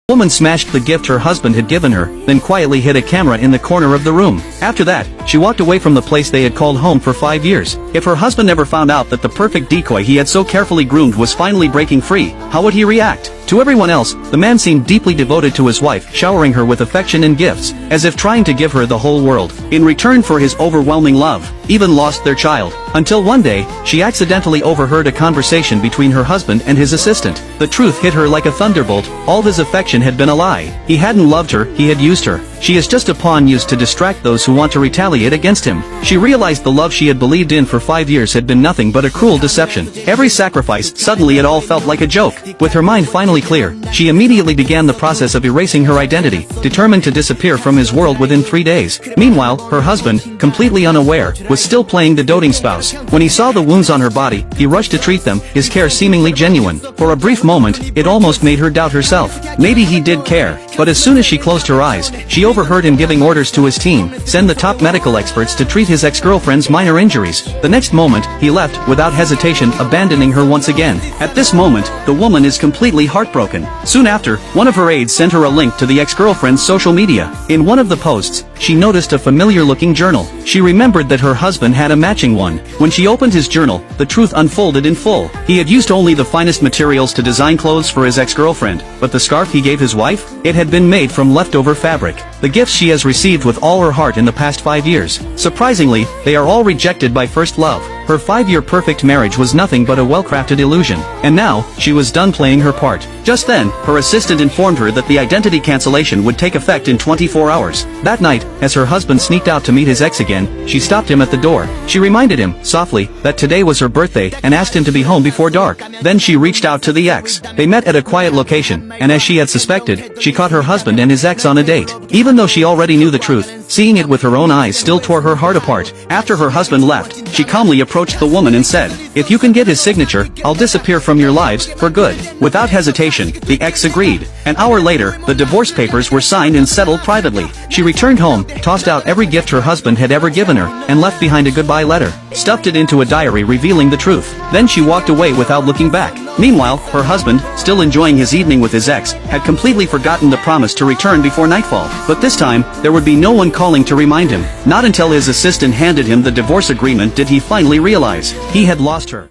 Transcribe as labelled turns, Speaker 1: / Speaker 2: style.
Speaker 1: The woman smashed the gift her husband had given her, then quietly hid a camera in the corner of the room. After that, she walked away from the place they had called home for 5 years. If her husband ever found out that the perfect decoy he had so carefully groomed was finally breaking free, how would he react? To everyone else, the man seemed deeply devoted to his wife, showering her with affection and gifts, as if trying to give her the whole world. In return for his overwhelming love, even lost their child. Until one day, she accidentally overheard a conversation between her husband and his assistant. The truth hit her like a thunderbolt. All his affection had been a lie. He hadn't loved her, he had used her. She is just a pawn used to distract those who want to retaliate against him. She realized the love she had believed in for 5 years had been nothing but a cruel deception. Every sacrifice, suddenly it all felt like a joke. With her mind finally clear, she immediately began the process of erasing her identity, determined to disappear from his world within 3 days. Meanwhile, her husband, completely unaware, was still playing the doting spouse. When he saw the wounds on her body, he rushed to treat them, his care seemingly genuine. For a brief moment, it almost made her doubt herself. Maybe he did care, but as soon as she closed her eyes, she overheard him giving orders to his team, send the top medical experts to treat his ex-girlfriend's minor injuries. The next moment, he left, without hesitation, abandoning her once again. At this moment, the woman is completely heartbroken. Soon after, one of her aides sent her a link to the ex-girlfriend's social media. In one of the posts, she noticed a familiar-looking journal. She remembered that her husband had a matching one. When she opened his journal, the truth unfolded in full. He had used only the finest materials to design clothes for his ex-girlfriend, but the scarf he gave his wife? It had been made from leftover fabric. The gifts she has received with all her heart in the past 5 years. Surprisingly, they are all rejected by first love. Her 5-year perfect marriage was nothing but a well-crafted illusion. And now, she was done playing her part. Just then, her assistant informed her that the identity cancellation would take effect in 24 hours. That night, as her husband sneaked out to meet his ex again, she stopped him at the door. She reminded him, softly, that today was her birthday and asked him to be home before dark. Then she reached out to the ex. They met at a quiet location, and as she had suspected, she caught her husband and his ex on a date. Even though she already knew the truth, seeing it with her own eyes still tore her heart apart. After her husband left, she calmly approached the woman and said, "If you can get his signature, I'll disappear from your lives, for good." Without hesitation, the ex agreed. An hour later, the divorce papers were signed and settled privately. She returned home, tossed out every gift her husband had ever given her, and left behind a goodbye letter. Stuffed it into a diary revealing the truth. Then she walked away without looking back. Meanwhile, her husband, still enjoying his evening with his ex, had completely forgotten the promise to return before nightfall. But this time, there would be no one calling to remind him. Not until his assistant handed him the divorce agreement did he finally realize he had lost her.